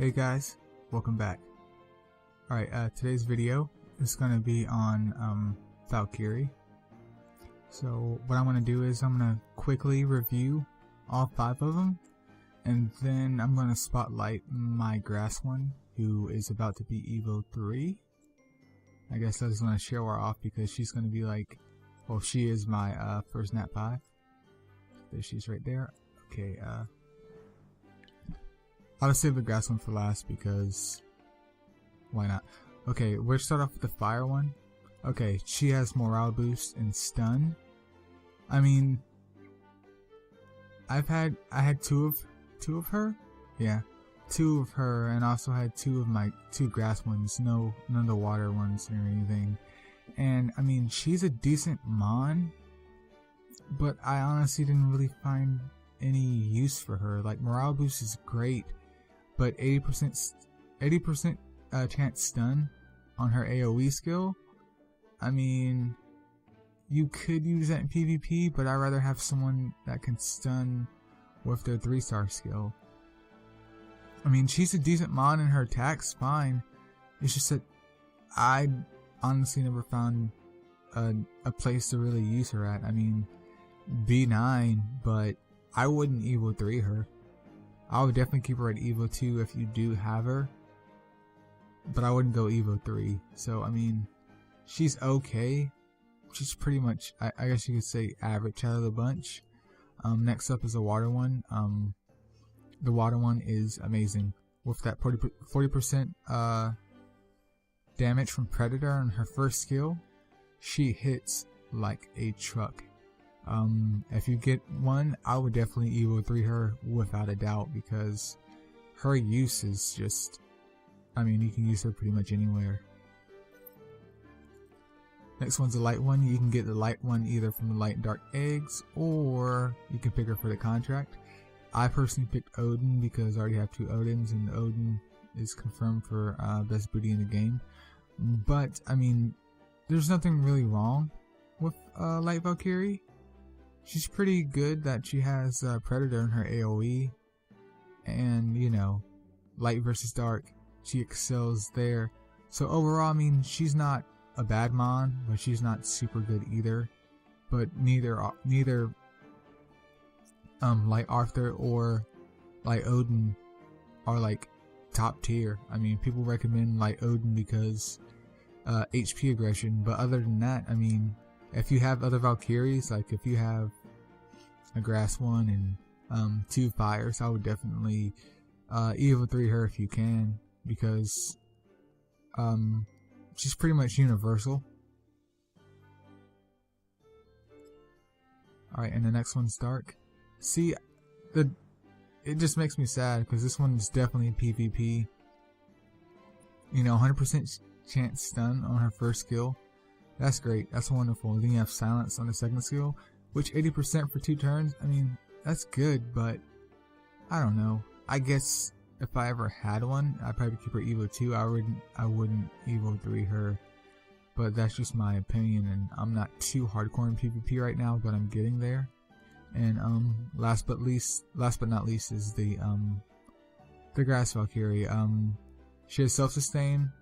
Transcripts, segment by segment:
Hey guys, welcome back. Alright, today's video is going to be on Valkyrie. So what I'm going to do is I'm going to quickly review all 5 of them, and then I'm going to spotlight my grass one, who is about to be Evo 3. I guess I just want to show her off because she's going to be like, well, she is my first Nat 5. There, she's right there. Okay, I'll save the grass one for last because why not? Okay, we'll start off with the fire one. Okay, she has morale boost and stun. I mean, I had two of her. Yeah, 2 of her, and also had 2 of my 2 grass ones. None of the water ones or anything. And I mean, she's a decent mon, but I honestly didn't really find any use for her. Like, morale boost is great, but 80% chance stun on her AoE skill. I mean, you could use that in PvP, but I'd rather have someone that can stun with their 3-star skill. I mean, she's a decent mon and her attack's fine. It's just that I honestly never found a place to really use her at. I mean, B9, but I wouldn't Evo 3 her. I would definitely keep her at Evo 2 if you do have her, but I wouldn't go Evo 3. So I mean, she's okay. She's pretty much, I guess you could say, average out of the bunch. Next up is the water one. The water one is amazing with that 40% damage from Predator on her first skill. She hits like a truck. If you get one, I would definitely Evo 3 her without a doubt, because her use is just, I mean, you can use her pretty much anywhere. Next one's the light one. You can get the light one either from the light and dark eggs, or you can pick her for the contract. I personally picked Odin because I already have 2 Odins, and Odin is confirmed for best booty in the game. But I mean, there's nothing really wrong with light Valkyrie. She's pretty good that she has Predator in her AoE, and you know, light versus dark, she excels there. So overall, I mean, she's not a bad mon, but she's not super good either. But neither Light Arthur or Light Odin are like top tier. I mean, people recommend Light Odin because HP aggression, but other than that, I mean, if you have other Valkyries, like if you have a grass one and 2 fires, I would definitely Evo 3 her if you can, because she's pretty much universal. Alright, and the next one's dark. See, it just makes me sad because this one's definitely PvP. You know, 100% chance stun on her first skill. That's great. That's wonderful. Then you have silence on the second skill, which 80% for 2 turns. I mean, that's good, but I don't know. I guess if I ever had one, I'd probably keep her Evo 2. I wouldn't Evo 3 her. But that's just my opinion, and I'm not too hardcore in PvP right now, but I'm getting there. And last but not least is the grass Valkyrie. She has self-sustain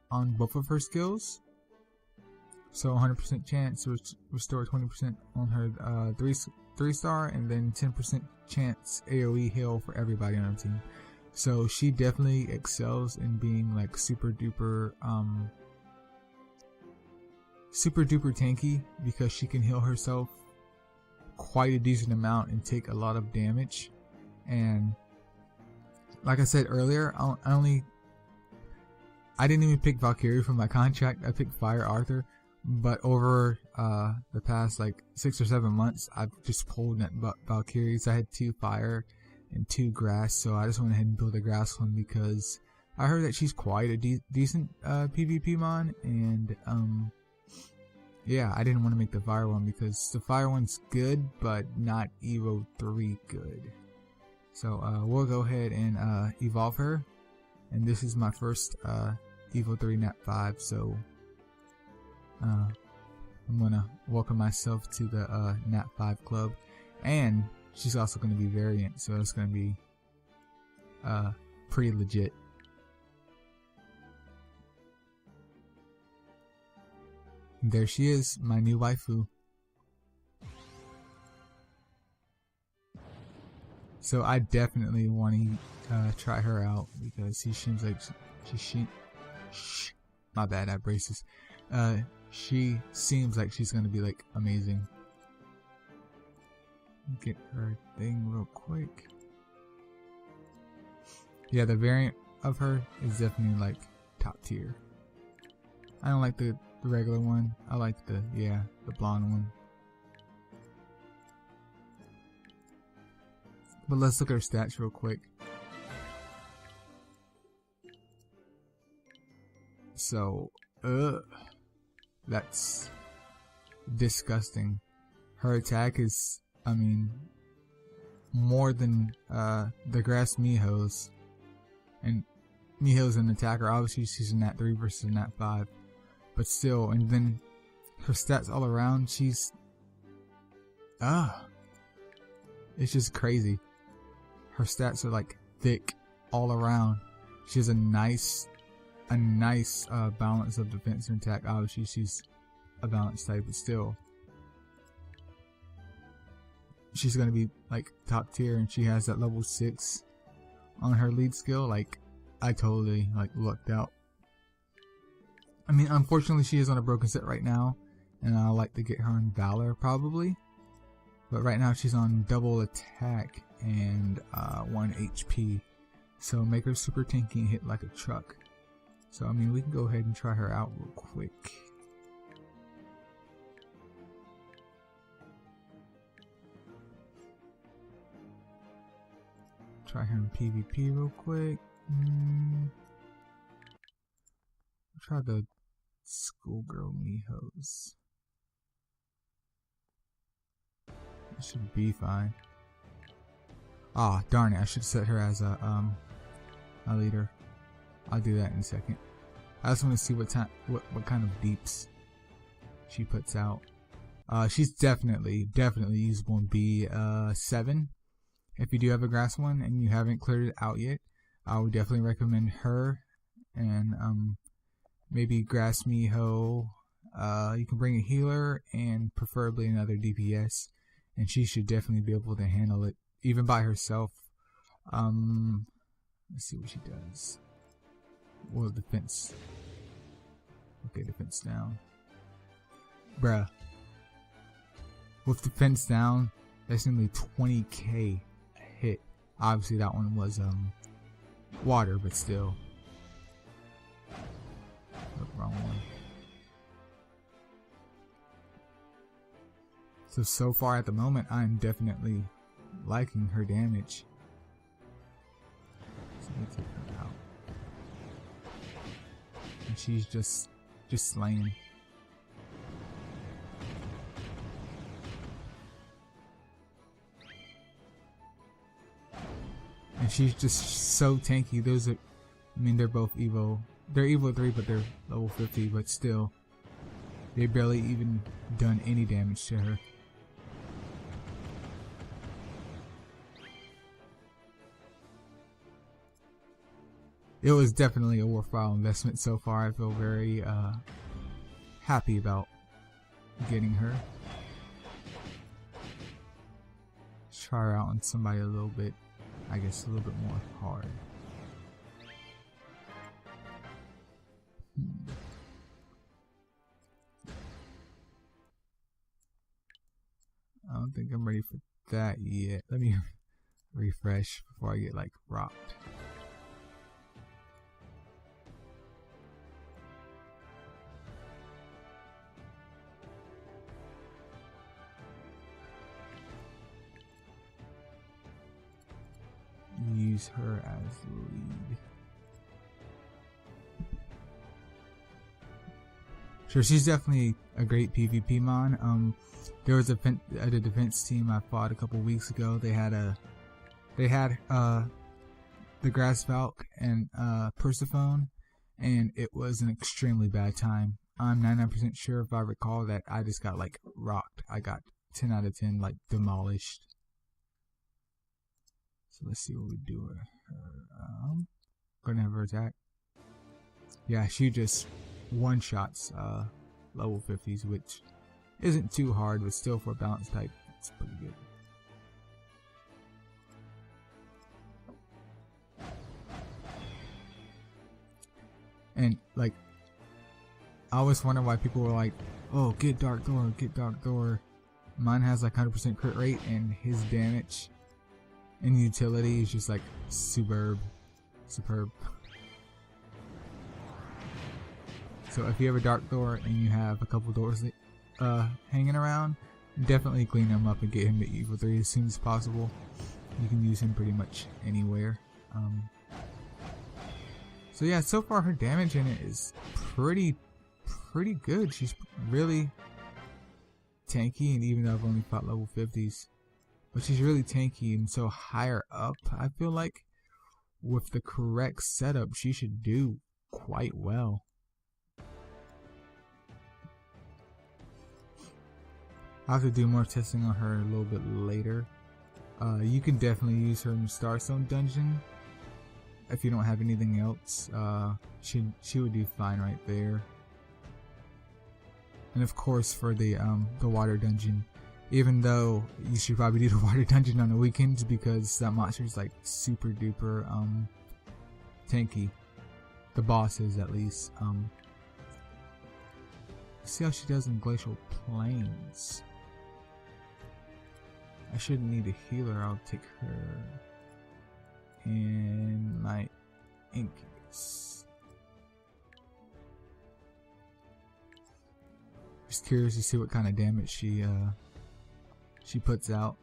on both of her skills. So 100% chance to restore 20% on her 3-star, and then 10% chance AoE heal for everybody on her team. So she definitely excels in being like super duper tanky, because she can heal herself quite a decent amount and take a lot of damage. And like I said earlier, I didn't even pick Valkyrie for my contract. I picked Fire Arthur. But over the past like 6 or 7 months, I've just pulled Valkyries. I had 2 fire and 2 grass, so I just went ahead and built a grass one because I heard that she's quite a decent PvP mon, and yeah, I didn't want to make the fire one because the fire one's good, but not Evo 3 good. So we'll go ahead and evolve her, and this is my first Evo 3 Nat 5, so I'm gonna welcome myself to the Nat 5 club, and she's also gonna be variant, so it's gonna be pretty legit. There she is, my new waifu. So I definitely want to try her out because she seems like my bad, I have braces. She seems like she's gonna be like amazing. Get her thing real quick. Yeah, the variant of her is definitely like top tier. I don't like the regular one. I like the blonde one. But let's look at her stats real quick. So, that's disgusting. Her attack is, I mean, more than the grass Miho's. And Miho's an attacker. Obviously, she's a Nat 3 versus a Nat 5. But still, and then her stats all around, she's... it's just crazy. Her stats are like thick all around. She has a nice balance of defense and attack. Obviously, she's a balanced type, but still, she's gonna be like top tier, and she has that level 6 on her lead skill. Like, I totally like lucked out. I mean, unfortunately, she is on a broken set right now, and I'll like to get her on Valor probably. But right now, she's on double attack and 1 HP. So make her super tanky and hit like a truck. So I mean, we can go ahead and try her out real quick. Try her in PvP real quick. Try the schoolgirl Miho's. It should be fine. Ah, darn it! I should set her as a leader. I'll do that in a second. I just want to see what kind of deeps she puts out. She's definitely usable in B7. If you do have a grass one and you haven't cleared it out yet, I would definitely recommend her and maybe grass Miho. You can bring a healer and preferably another DPS, and she should definitely be able to handle it even by herself. Let's see what she does. Well, defense. Okay, defense down. Bruh. With defense down, that's nearly 20k a hit. Obviously, that one was water, but still. Oh, wrong one. So far at the moment, I'm definitely liking her damage. So let me take her out. And she's just slaying. And she's just so tanky. Those are, I mean, they're both Evo. They're Evo 3, but they're level 50, but still, they barely even done any damage to her. It was definitely a worthwhile investment so far. I feel very happy about getting her. Let's try her out on somebody a little bit, I guess a little bit more hard. I don't think I'm ready for that yet. Let me refresh before I get like rocked. Use her as lead. Sure, she's definitely a great PvP mon. There was a defense team I fought a couple weeks ago. They had the Grass Valk and Persephone, and it was an extremely bad time. I'm 99% sure, if I recall, that I just got like rocked. I got 10 out of 10, like demolished. So let's see what we do with her. Gonna have her attack. Yeah, she just one-shots level 50s, which isn't too hard, but still for a balanced type, it's pretty good. And like, I always wonder why people were like, oh, get Dark Thor, get Dark Thor. Mine has like 100% crit rate, and his damage and utility is just like superb. So if you have a Dark Thor and you have a couple doors hanging around, definitely clean him up and get him to Evo 3 as soon as possible. You can use him pretty much anywhere. So yeah, so far her damage in it is pretty good. She's really tanky, and even though I've only fought level 50s, but she's really tanky, and so higher up, I feel like with the correct setup, she should do quite well. I'll have to do more testing on her a little bit later. You can definitely use her in the Starstone dungeon. If you don't have anything else, she would do fine right there. And of course for the water dungeon, even though you should probably do the water dungeon on the weekends because that monster is like super duper tanky. The boss is, at least. See how she does in Glacial Plains. I shouldn't need a healer. I'll take her and my Incubus. Just curious to see what kind of damage she puts out.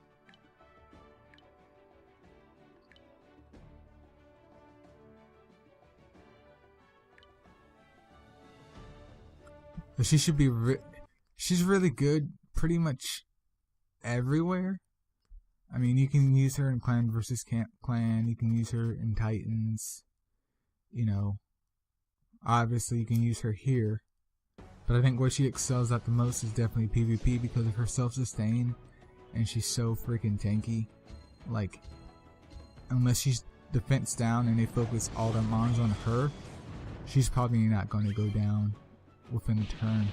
But she should be she's really good pretty much everywhere. I mean, you can use her in Clan versus Clan, you can use her in Titans, you know. Obviously you can use her here. But I think where she excels at the most is definitely PvP because of her self-sustain, and she's so freaking tanky. Like, unless she's defense down and they focus all their mons on her, she's probably not going to go down within a turn.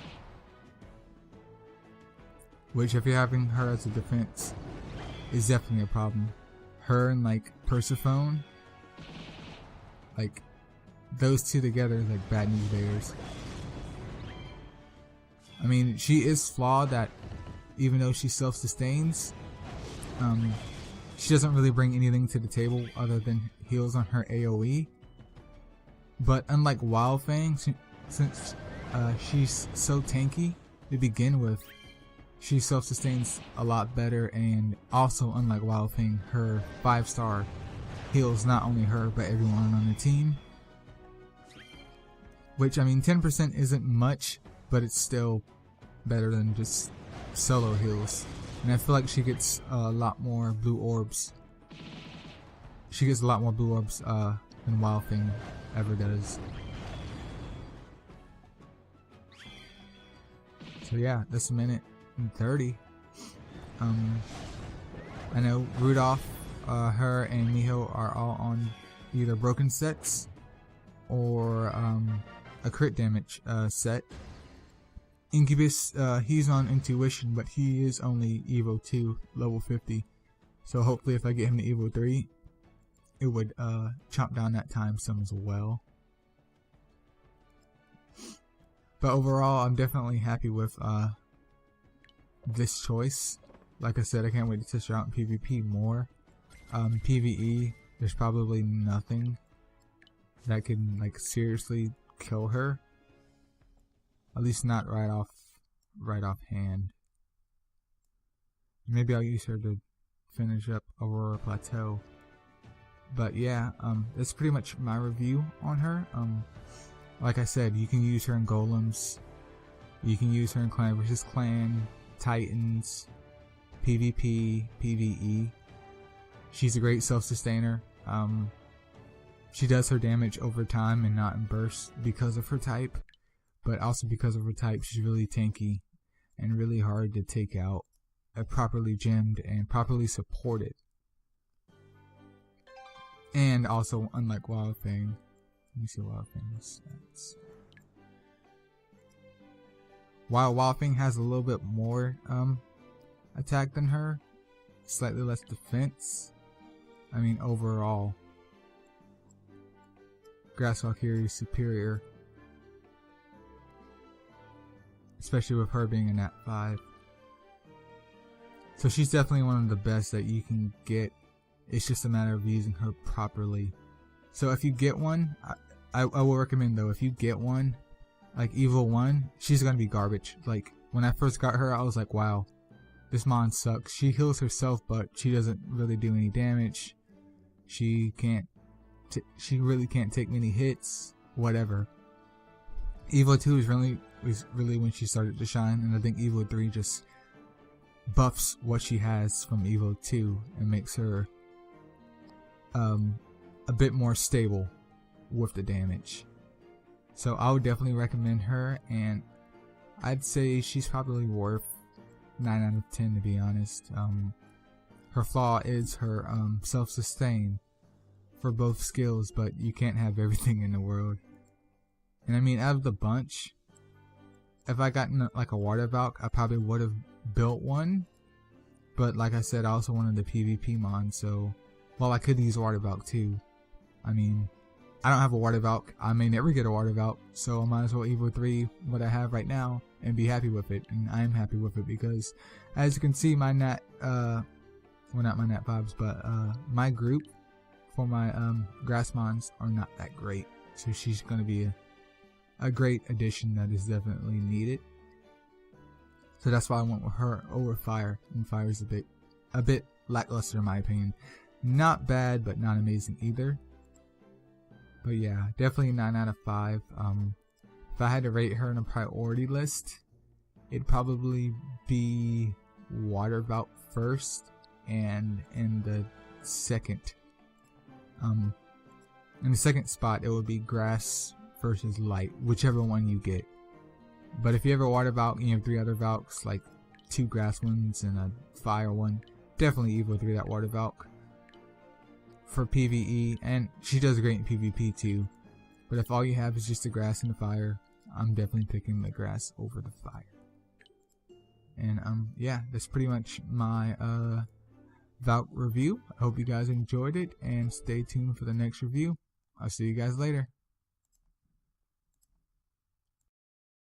Which, if you're having her as a defense, is definitely a problem. Her and like Persephone, like those two together is like bad news bears. I mean, she is flawed that even though she self-sustains, she doesn't really bring anything to the table other than heals on her AoE. But unlike Wildfang, since she's so tanky to begin with, she self-sustains a lot better, and also unlike Wildfang, her 5-star heals not only her but everyone on the team. Which, I mean, 10% isn't much, but it's still better than just solo heals. And I feel like she gets a lot more blue orbs. She gets a lot more blue orbs than Wildfang ever does. So yeah, that's a minute and 30. I know Rudolph, her, and Miho are all on either broken sets or a crit damage set. Incubus, he's on Intuition, but he is only Evo 2, level 50. So hopefully if I get him to Evo 3, it would chomp down that time some as well. But overall, I'm definitely happy with this choice. Like I said, I can't wait to test her out in PvP more. PvE, there's probably nothing that can like seriously kill her. At least not right off hand. Maybe I'll use her to finish up Aurora Plateau. But yeah, that's pretty much my review on her. Like I said, you can use her in Golems. You can use her in Clan vs. Clan, Titans, PvP, PvE. She's a great self-sustainer. She does her damage over time and not in bursts because of her type. But also because of her type, she's really tanky and really hard to take out, properly gemmed and properly supported. And also, unlike Wildfang, let me see Wildfang's stats. while Wildfang has a little bit more attack than her, slightly less defense. I mean, overall, Grass Valkyrie is superior, especially with her being a Nat 5. So she's definitely one of the best that you can get. It's just a matter of using her properly. So if you get one, I will recommend though, if you get one, like Evo 1, she's gonna be garbage. Like, when I first got her, I was like, wow, this mon sucks. She heals herself, but she doesn't really do any damage. She really can't take many hits, whatever. Evo 2 was really when she started to shine, and I think Evo 3 just buffs what she has from Evo 2 and makes her a bit more stable with the damage. So I would definitely recommend her, and I'd say she's probably worth 9 out of 10 to be honest. Her flaw is her self-sustain for both skills, but you can't have everything in the world. And I mean, out of the bunch, if I gotten like a water Valk, I probably would have built one. But like I said, I also wanted the PvP mon, so well, I could use water Valk too. I mean, I don't have a water Valk. I may never get a water Valk, so I might as well Evo 3 what I have right now and be happy with it. And I am happy with it because, as you can see, my Nat, well, not my Nat 5s, but my group for my grass mons are not that great. So she's gonna be a great addition that is definitely needed. So that's why I went with her over Fire, and Fire is a bit lackluster in my opinion. Not bad, but not amazing either. But yeah, definitely 9 out of 5. If I had to rate her in a priority list, it'd probably be Water Valk first, and in the second spot it would be Grass versus Light, whichever one you get. But if you have a Water Valk and you have 3 other Valks, like 2 Grass ones and a Fire one, definitely Evo 3 that Water Valk for PvE, and she does great in PvP too. But if all you have is just the Grass and the Fire, I'm definitely picking the Grass over the Fire. And yeah, that's pretty much my Valk review. I hope you guys enjoyed it, and stay tuned for the next review. I'll see you guys later.